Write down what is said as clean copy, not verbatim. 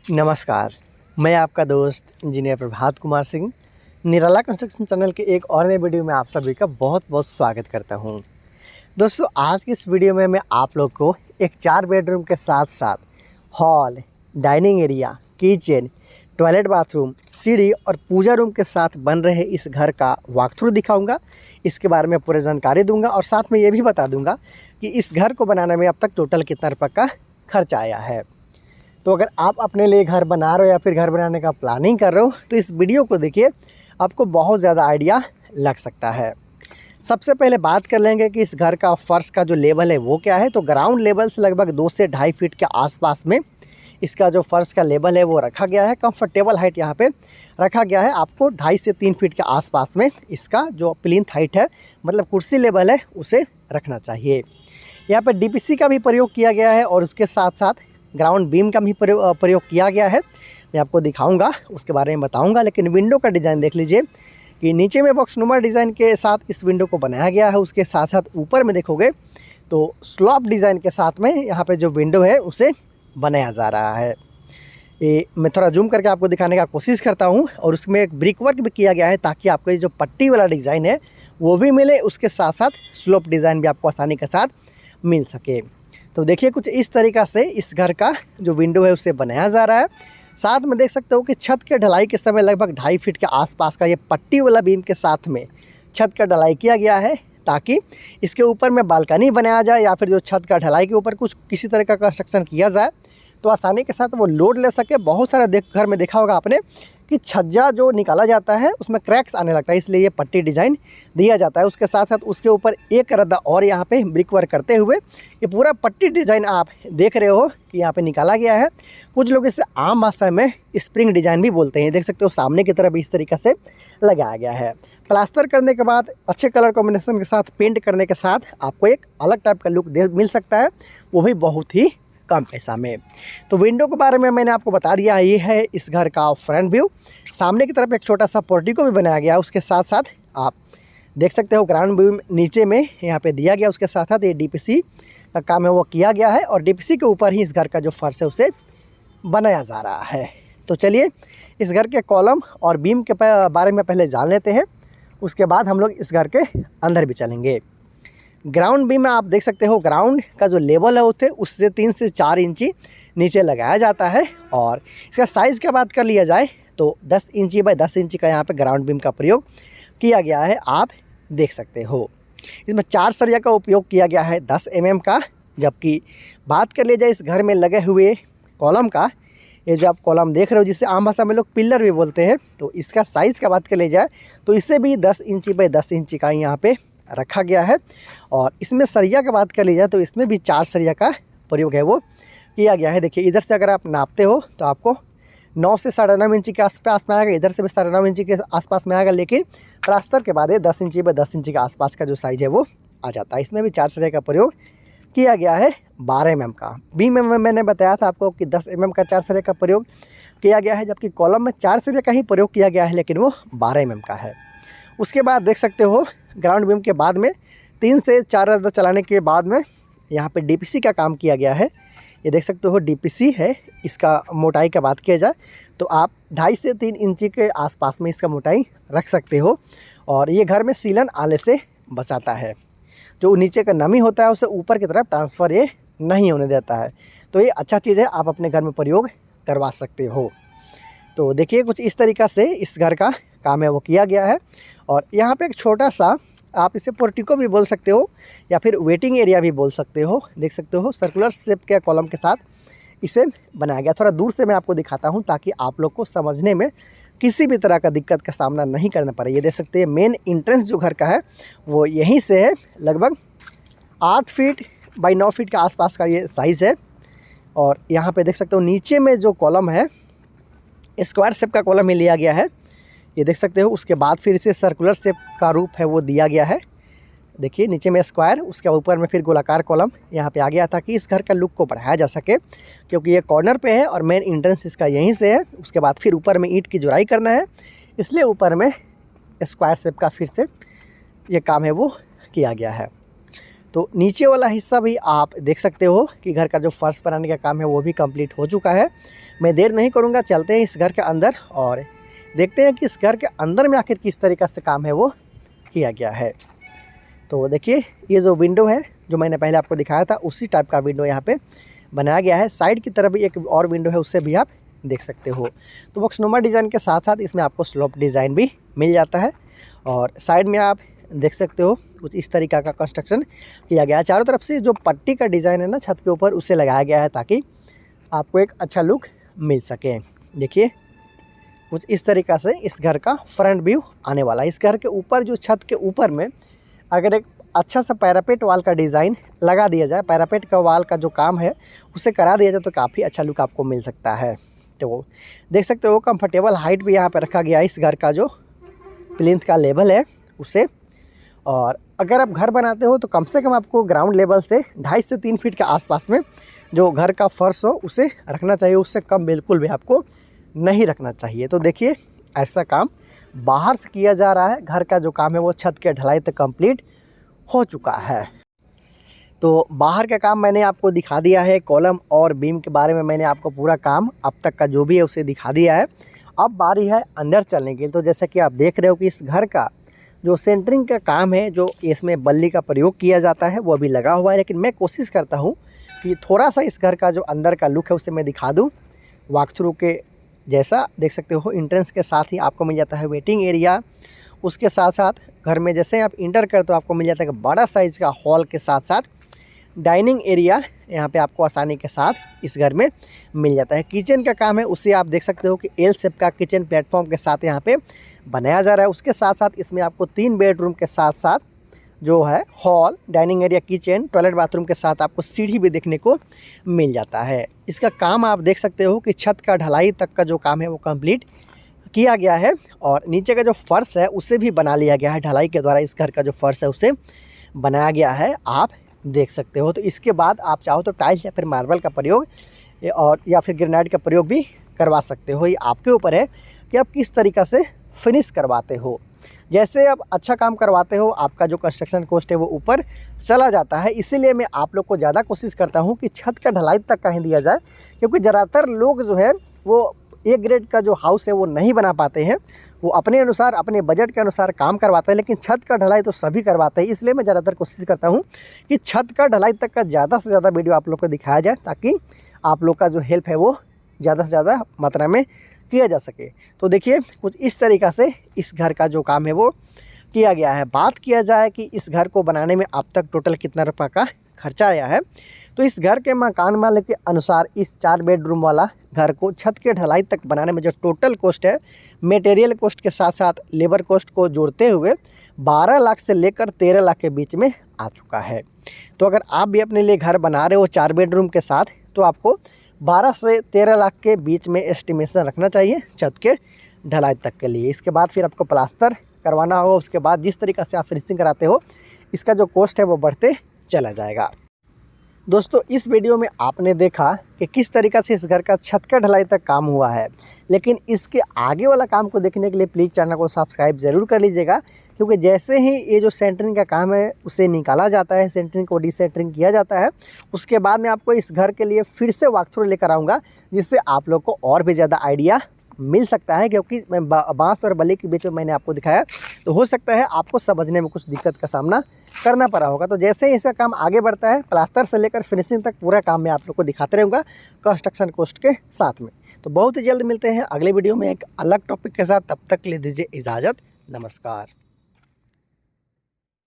नमस्कार, मैं आपका दोस्त इंजीनियर प्रभात कुमार सिंह निराला कंस्ट्रक्शन चैनल के एक और नए वीडियो में आप सभी का बहुत बहुत स्वागत करता हूं। दोस्तों, आज की इस वीडियो में मैं आप लोग को एक 4 बेडरूम के साथ साथ hall, dining area, kitchen, toilet, bathroom, सीढ़ी और पूजा रूम के साथ बन रहे इस घर का वॉक थ्रू दिखाऊँगा। इसके बारे में पूरी जानकारी दूँगा और साथ में ये भी बता दूँगा कि इस घर को बनाने में अब तक टोटल कितना रुपये का खर्च आया है। तो अगर आप अपने लिए घर बना रहे हो या फिर घर बनाने का प्लानिंग कर रहे हो तो इस वीडियो को देखिए, आपको बहुत ज़्यादा आइडिया लग सकता है। सबसे पहले बात कर लेंगे कि इस घर का फर्श का जो लेवल है वो क्या है। तो ग्राउंड लेवल से लगभग 2 से 2.5 फीट के आसपास में इसका जो फर्श का लेवल है वो रखा गया है। कंफर्टेबल हाइट यहाँ पे रखा गया है आपको 2.5 से 3 फीट के आसपास में इसका जो प्लिंथ हाइट है, मतलब कुर्सी लेवल है, उसे रखना चाहिए। यहाँ पर डीपीसी का भी प्रयोग किया गया है और उसके साथ साथ ग्राउंड बीम का भी प्रयोग किया गया है। मैं आपको दिखाऊंगा, उसके बारे में बताऊंगा। लेकिन विंडो का डिज़ाइन देख लीजिए कि नीचे में बॉक्सनुमा डिज़ाइन के साथ इस विंडो को बनाया गया है। उसके साथ साथ ऊपर में देखोगे तो स्लॉप डिज़ाइन के साथ में यहाँ पे जो विंडो है उसे बनाया जा रहा है। ये मैं थोड़ा जूम करके आपको दिखाने का कोशिश करता हूँ। और उसमें एक ब्रिक वर्क भी किया गया है ताकि आपको ये जो पट्टी वाला डिज़ाइन है वो भी मिले, उसके साथ साथ स्लोप डिज़ाइन भी आपको आसानी के साथ मिल सके। तो देखिए, कुछ इस तरीक़ा से इस घर का जो विंडो है उसे बनाया जा रहा है। साथ में देख सकते हो कि छत के ढलाई के समय लगभग 2.5 फीट के आसपास का ये पट्टी वाला बीम के साथ में छत का ढलाई किया गया है ताकि इसके ऊपर में बालकनी बनाया जाए या फिर जो छत का ढलाई के ऊपर कुछ किसी तरह का कंस्ट्रक्शन किया जाए तो आसानी के साथ वो लोड ले सके। बहुत सारा घर में देखा होगा आपने कि छज्जा जो निकाला जाता है उसमें क्रैक्स आने लगता है, इसलिए ये पट्टी डिज़ाइन दिया जाता है। उसके साथ साथ उसके ऊपर एक रद्दा और यहाँ पे ब्रिक वर्क करते हुए ये पूरा पट्टी डिज़ाइन आप देख रहे हो कि यहाँ पे निकाला गया है। कुछ लोग इसे आम भाषा में स्प्रिंग डिज़ाइन भी बोलते हैं। देख सकते हो सामने की तरफ इस तरीके से लगाया गया है। प्लास्टर करने के बाद अच्छे कलर कॉम्बिनेशन के साथ पेंट करने के साथ आपको एक अलग टाइप का लुक मिल सकता है, वो भी बहुत ही कम पैसा में। तो विंडो के बारे में मैंने आपको बता दिया है। ये है इस घर का फ्रंट व्यू। सामने की तरफ एक छोटा सा पोर्टिको भी बनाया गया है। उसके साथ साथ आप देख सकते हो ग्राउंड व्यू नीचे में यहाँ पे दिया गया। उसके साथ साथ ये डीपीसी का काम है वो किया गया है और डीपीसी के ऊपर ही इस घर का जो फर्श है उसे बनाया जा रहा है। तो चलिए इस घर के कॉलम और बीम के बारे में पहले जान लेते हैं, उसके बाद हम लोग इस घर के अंदर भी चलेंगे। ग्राउंड बीम में आप देख सकते हो ग्राउंड का जो लेवल है उसे उससे 3 से 4 इंची नीचे लगाया जाता है। और इसका साइज़ की बात कर लिया जाए तो 10 इंची बाय 10 इंची का यहाँ पे ग्राउंड बीम का प्रयोग किया गया है, आप देख सकते हो। इसमें 4 सरिया का उपयोग किया गया है 10 mm का। जबकि बात कर लिया जाए इस घर में लगे हुए कॉलम का, ये जो आप कॉलम देख रहे हो जिसे आम भाषा में लोग पिलर भी बोलते हैं, तो इसका साइज़ का बात कर लिया जाए तो इसे भी 10 इंची बाय 10 इंची का यहाँ पे रखा गया है। और इसमें सरिया की बात कर ली जाए तो इसमें भी 4 सरिया का प्रयोग है वो किया गया है। देखिए, इधर से अगर आप नापते हो तो आपको 9 से 9.5 इंची के आसपास में आएगा, इधर से भी 9.5 इंची के आसपास में आएगा। लेकिन प्लास्टर के बाद ये 10 इंची बाय 10 इंची के आसपास का जो साइज़ है वो आ जाता है। इसमें भी 4 सरिया का प्रयोग किया गया है 12 mm का। बीम में मैंने बताया था आपको कि 10 mm का 4 सरिया का प्रयोग किया गया है, जबकि कॉलम में 4 सरिया का ही प्रयोग किया गया है, लेकिन वो 12 mm का है। उसके बाद देख सकते हो ग्राउंड बीम के बाद में 3 से 4 रद्दा चलाने के बाद में यहाँ पे डीपीसी का काम किया गया है। ये देख सकते हो डीपीसी है। इसका मोटाई का बात किया जाए तो आप 2.5 से 3 इंची के आसपास में इसका मोटाई रख सकते हो। और ये घर में सीलन आले से बचाता है, जो नीचे का नमी होता है उसे ऊपर की तरफ ट्रांसफ़र ये नहीं होने देता है। तो ये अच्छा चीज़ है, आप अपने घर में प्रयोग करवा सकते हो। तो देखिए, कुछ इस तरीक़ा से इस घर का काम है वो किया गया है। और यहाँ पे एक छोटा सा, आप इसे पोर्टिको भी बोल सकते हो या फिर वेटिंग एरिया भी बोल सकते हो। देख सकते हो सर्कुलर शेप के कॉलम के साथ इसे बनाया गया। थोड़ा दूर से मैं आपको दिखाता हूँ ताकि आप लोग को समझने में किसी भी तरह का दिक्कत का सामना नहीं करना पड़े। ये देख सकते हैं मेन एंट्रेंस जो घर का है वो यहीं से है। लगभग 8 फीट बाई 9 फीट के आसपास का ये साइज़ है। और यहाँ पे देख सकते हो नीचे में जो कॉलम है स्क्वायर शेप का कॉलम ही लिया गया है, ये देख सकते हो। उसके बाद फिर इसे सर्कुलर शेप का रूप है वो दिया गया है। देखिए, नीचे में स्क्वायर, उसके ऊपर में फिर गोलाकार कॉलम यहाँ पे आ गया ताकि इस घर का लुक को बढ़ाया जा सके, क्योंकि ये कॉर्नर पे है और मेन एंट्रेंस इसका यहीं से है। उसके बाद फिर ऊपर में ईंट की जुड़ाई करना है, इसलिए ऊपर में स्क्वायर शेप का फिर से ये काम है वो किया गया है। तो नीचे वाला हिस्सा भी आप देख सकते हो कि घर का जो फर्श बनाने का काम है वो भी कंप्लीट हो चुका है। मैं देर नहीं करूँगा, चलते हैं इस घर के अंदर और देखते हैं कि इस घर के अंदर में आखिर किस तरीक़े से काम है वो किया गया है। तो देखिए ये जो विंडो है जो मैंने पहले आपको दिखाया था उसी टाइप का विंडो यहाँ पे बनाया गया है। साइड की तरफ भी एक और विंडो है, उससे भी आप देख सकते हो। तो बॉक्सनुमा डिज़ाइन के साथ साथ इसमें आपको स्लोप डिज़ाइन भी मिल जाता है और साइड में आप देख सकते हो कुछ इस तरीक़ा का कंस्ट्रक्शन किया गया है। चारों तरफ से जो पट्टी का डिज़ाइन है ना छत के ऊपर, उसे लगाया गया है ताकि आपको एक अच्छा लुक मिल सके। देखिए कुछ इस तरीक़ा से इस घर का फ्रंट व्यू आने वाला है। इस घर के ऊपर जो छत के ऊपर में अगर एक अच्छा सा पैरापेट वाल का डिज़ाइन लगा दिया जाए, पैरापेट का वाल का जो काम है उसे करा दिया जाए तो काफ़ी अच्छा लुक आपको मिल सकता है। तो देख सकते हो कंफर्टेबल हाइट भी यहाँ पर रखा गया है इस घर का जो प्लिंथ का लेवल है उसे। और अगर आप घर बनाते हो तो कम से कम आपको ग्राउंड लेवल से 2.5 से 3 फीट के आसपास में जो घर का फर्श हो उसे रखना चाहिए, उससे कम बिल्कुल भी आपको नहीं रखना चाहिए। तो देखिए ऐसा काम बाहर से किया जा रहा है। घर का जो काम है वो छत के ढलाई तक कंप्लीट हो चुका है। तो बाहर का काम मैंने आपको दिखा दिया है, कॉलम और बीम के बारे में मैंने आपको पूरा काम अब तक का जो भी है उसे दिखा दिया है। अब बारी है अंदर चलने की। तो जैसा कि आप देख रहे हो कि इस घर का जो सेंटरिंग का काम है, जो इसमें बल्ली का प्रयोग किया जाता है वो अभी लगा हुआ है, लेकिन मैं कोशिश करता हूँ कि थोड़ा सा इस घर का जो अंदर का लुक है उसे मैं दिखा दूँ। वॉक थ्रू के जैसा देख सकते हो, एंट्रेंस के साथ ही आपको मिल जाता है वेटिंग एरिया। उसके साथ साथ घर में जैसे आप इंटर करते हो आपको मिल जाता है बड़ा साइज़ का हॉल के साथ साथ डाइनिंग एरिया यहाँ पे आपको आसानी के साथ इस घर में मिल जाता है। किचन का काम है उसे आप देख सकते हो कि एल शेप का किचन प्लेटफॉर्म के साथ यहाँ पे बनाया जा रहा है। उसके साथ साथ इसमें आपको 3 बेडरूम के साथ साथ जो है hall, dining area, kitchen, toilet, bathroom के साथ आपको सीढ़ी भी देखने को मिल जाता है। इसका काम आप देख सकते हो कि छत का ढलाई तक का जो काम है वो कंप्लीट किया गया है और नीचे का जो फर्श है उसे भी बना लिया गया है। ढलाई के द्वारा इस घर का जो फर्श है उसे बनाया गया है, आप देख सकते हो। तो इसके बाद आप चाहो तो टाइल्स या फिर मार्बल का प्रयोग और या फिर ग्रेनाइट का प्रयोग भी करवा सकते हो। ये आपके ऊपर है कि आप किस तरीक़ा से फिनिश करवाते हो। जैसे आप अच्छा काम करवाते हो आपका जो कंस्ट्रक्शन कॉस्ट है वो ऊपर चला जाता है। इसीलिए मैं आप लोग को ज़्यादा कोशिश करता हूँ कि छत का ढलाई तक का ही दिया जाए, क्योंकि ज़्यादातर लोग जो है वो ए ग्रेड का जो हाउस है वो नहीं बना पाते हैं। वो अपने अनुसार अपने बजट के अनुसार काम करवाते हैं, लेकिन छत का ढलाई तो सभी करवाते हैं। इसलिए मैं ज़्यादातर कोशिश करता हूँ कि छत का ढलाई तक का ज़्यादा से ज़्यादा वीडियो आप लोग को दिखाया जाए, ताकि आप लोग का जो हेल्प है वो ज़्यादा से ज़्यादा मात्रा में किया जा सके। तो देखिए कुछ इस तरीक़ा से इस घर का जो काम है वो किया गया है। बात किया जाए कि इस घर को बनाने में अब तक टोटल कितना रुपये का खर्चा आया है, तो इस घर के मकान मालिक के अनुसार इस 4 बेडरूम वाला घर को छत के ढलाई तक बनाने में जो टोटल कॉस्ट है, मटेरियल कॉस्ट के साथ साथ लेबर कॉस्ट को जोड़ते हुए 12 लाख से लेकर 13 लाख के बीच में आ चुका है। तो अगर आप भी अपने लिए घर बना रहे हो 4 बेडरूम के साथ, तो आपको 12 से 13 लाख के बीच में एस्टिमेशन रखना चाहिए छत के ढलाई तक के लिए। इसके बाद फिर आपको प्लास्टर करवाना होगा। उसके बाद जिस तरीक़े से आप फिनिशिंग कराते हो इसका जो कॉस्ट है वो बढ़ते चला जाएगा। दोस्तों इस वीडियो में आपने देखा कि किस तरीक़े से इस घर का छत का ढलाई तक काम हुआ है, लेकिन इसके आगे वाला काम को देखने के लिए प्लीज़ चैनल को सब्सक्राइब ज़रूर कर लीजिएगा, क्योंकि जैसे ही ये जो सेंटरिंग का काम है उसे निकाला जाता है, सेंटरिंग को डिसेंटरिंग किया जाता है, उसके बाद मैं आपको इस घर के लिए फिर से वॉक थ्रू लेकर आऊँगा, जिससे आप लोग को और भी ज़्यादा आइडिया मिल सकता है। क्योंकि मैं बांस और बल्ली के बीच में मैंने आपको दिखाया, तो हो सकता है आपको समझने में कुछ दिक्कत का सामना करना पड़ा होगा। तो जैसे ही इसका काम आगे बढ़ता है, प्लास्टर से लेकर फिनिशिंग तक पूरा काम मैं आप लोग को दिखाते रहूँगा कंस्ट्रक्शन कॉस्ट के साथ में। तो बहुत ही जल्द मिलते हैं अगले वीडियो में एक अलग टॉपिक के साथ। तब तक ले दीजिए इजाज़त। नमस्कार।